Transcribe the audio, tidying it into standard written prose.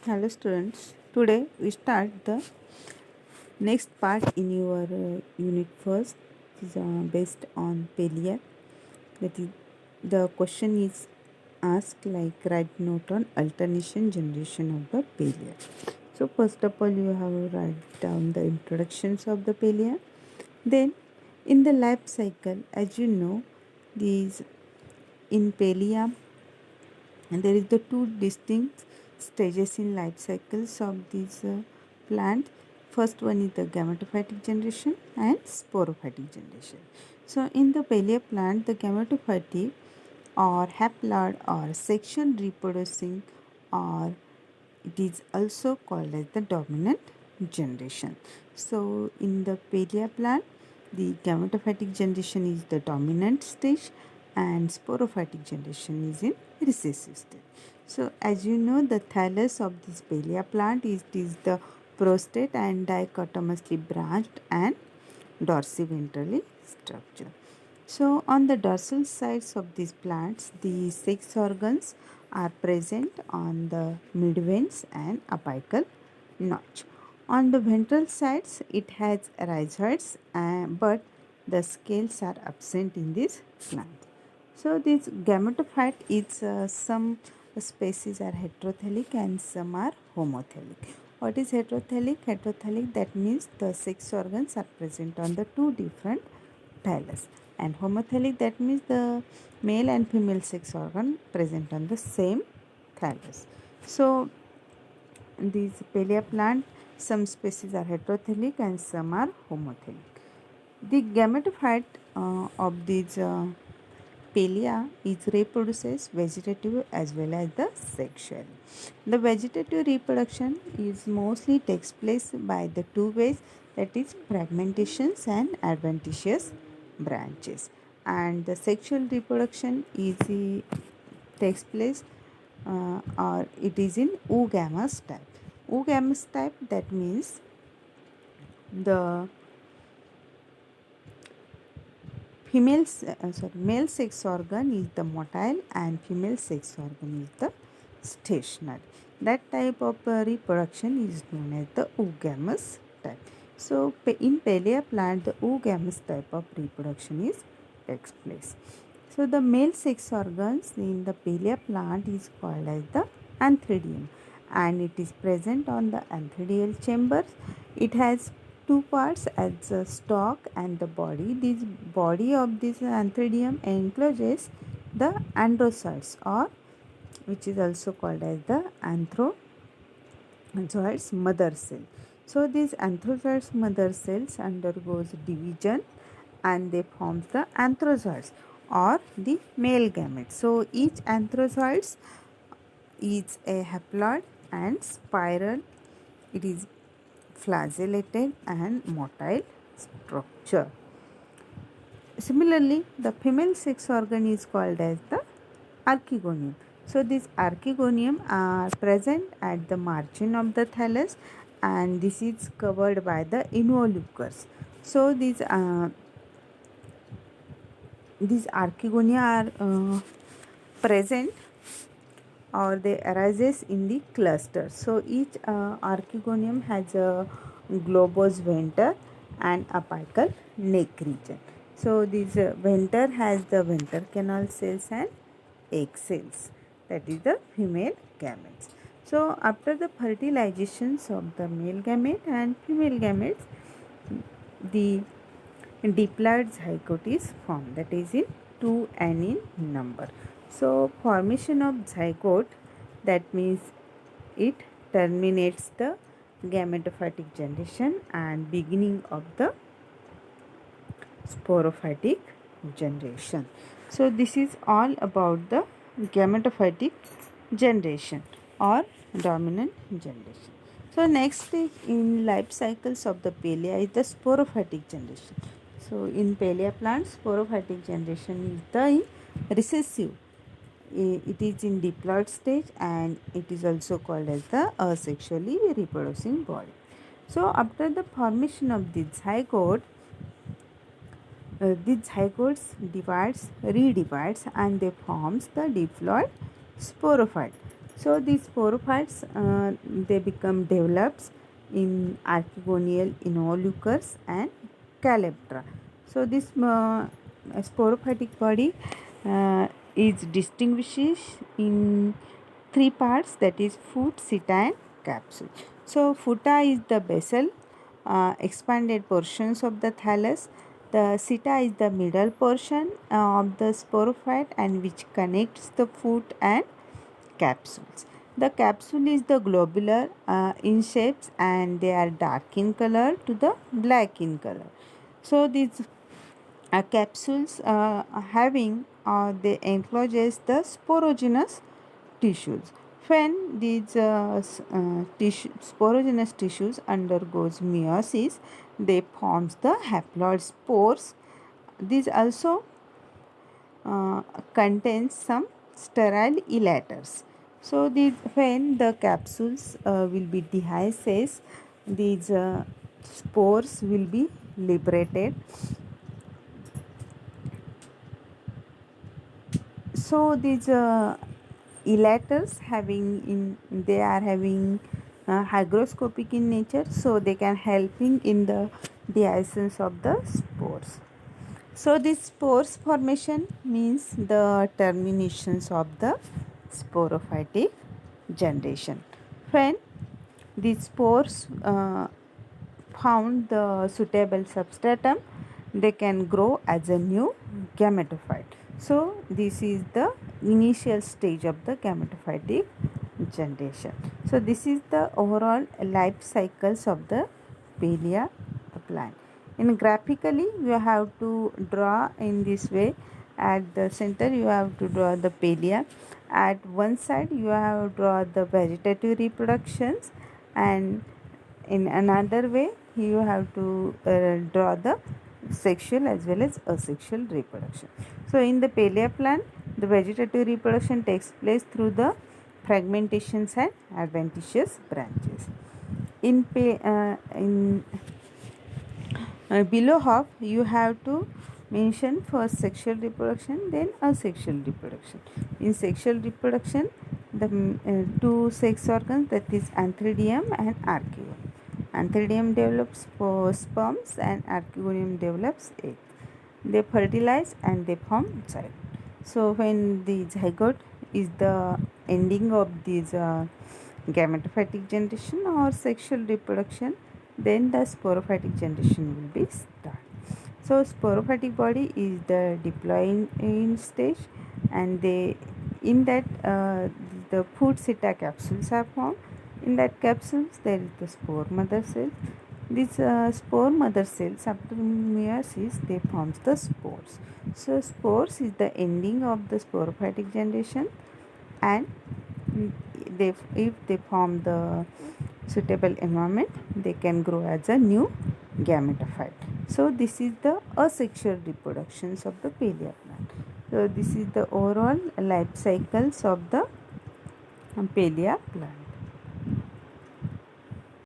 Hello students. Today we start the next part in your unit first. It is based on Pelia. That is, the question is asked like write note on alternation generation of the Pelia. So first of all you have to write down the introductions of the Pelia. Then in the life cycle, as you know, these in Pelia and there is the two distinct stages in life cycles of these plant. First one is the gametophytic generation and sporophytic generation. So in the Pelea plant, the gametophytic or haplod or sexual reproducing, or it is also called as the dominant generation. So in the Pelea plant, the gametophytic generation is the dominant stage and sporophytic generation is in recessive stage. So as you know, the thallus of this Pelea plant is the prostate and dichotomously branched and dorsiventrally structure. So on the dorsal sides of these plants, the sex organs are present on the midveins and apical notch. On the ventral sides, it has rhizoids, but the scales are absent in this plant. So this gametophyte is some species are heterothelic and some are homothelic. What is heterothelic? Heterothelic, that means the sex organs are present on the two different thallus, and homothelic, that means the male and female sex organ present on the same thallus. So these Pelea plant, some species are heterothelic and some are homothelic. The gametophyte of these Pelea is reproduces vegetative as well as the sexual. The vegetative reproduction is mostly takes place by the two ways, that is fragmentations and adventitious branches, and the sexual reproduction is takes place or it is in oogamous type. Oogamous type, that means the male sex organ is the motile and female sex organ is the stationary. That type of reproduction is known as the oogamous type. So in Pelea plant, the oogamous type of reproduction is takes place. So the male sex organs in the Pelea plant is called as the antheridium, and it is present on the antheridial chambers. It has two parts as the stalk and the body. This body of this antheridium encloses the androcytes, or which is also called as the anthrozoids mother cell. So these anthrozoids mother cells undergoes division and they forms the anthrozoids or the male gametes. So each anthrozoids is a haplod and spiral. It is flagellated and motile structure. Similarly, the female sex organ is called as the archegonium. So these archegonium are present at the margin of the thallus, and this is covered by the involucres. So these archegonia are present or they arises in the cluster. So each archegonium has a globose venter and apical neck region. So this venter has the venter canal cells and egg cells, that is the female gametes. So after the fertilizations of the male gamete and female gametes, the diploid zygote is formed, that is in 2 and in number. So formation of zygote, that means it terminates the gametophytic generation and beginning of the sporophytic generation. So this is all about the gametophytic generation or dominant generation. So next stage in life cycles of the Pelea is the sporophytic generation. So in Pelea plants, sporophytic generation is the recessive. It is in diploid stage and it is also called as the asexually reproducing body. So after the formation of the zygotes redivides and they forms the diploid sporophyte. So these sporophytes they become develops in archegonial involucres and calyptra. So this sporophytic body is distinguishes in three parts, that is foot, seta and capsule. So foota is the basal expanded portions of the thallus. The seta is the middle portion of the sporophyte and which connects the foot and capsules. The capsule is the globular in shapes and they are dark in color to the black in color. So these capsules having they encloses the sporogenous tissues. When these sporogenous tissues undergoes meiosis, they forms the haploid spores. These also contains some sterile elaters. So these, when the capsules will be dehisced, these spores will be liberated. So these elaters they are having hygroscopic in nature, so they can helping in the dehiscence of the spores. So this spores formation means the terminations of the sporophytic generation. When these spores found the suitable substratum, they can grow as a new gametophyte. So this is the initial stage of the gametophytic generation. So this is the overall life cycles of the Pelea plant. In graphically you have to draw in this way. At the center you have to draw the Pelea. At one side you have to draw the vegetative reproductions, and in another way you have to draw the sexual as well as asexual reproduction. So in the Pelea plant, the vegetative reproduction takes place through the fragmentations and adventitious branches. In below half you have to mention first sexual reproduction, then asexual reproduction. In sexual reproduction, the two sex organs, that is antheridium and archaeum. Antheridium develops sperms and archaeogonium develops eggs. They fertilize and they form child. So when the zygote is the ending of this gametophytic generation or sexual reproduction, then the sporophytic generation will be started. So sporophytic body is the diploid stage, and they in that the food seta capsules are formed. In that capsules there is the spore mother cell. These spore mother cells after meiosis they forms the spores. So spores is the ending of the sporophytic generation, and if they form the suitable environment, they can grow as a new gametophyte. So this is the asexual reproductions of the Pelea plant. So this is the overall life cycles of the Pelea plant.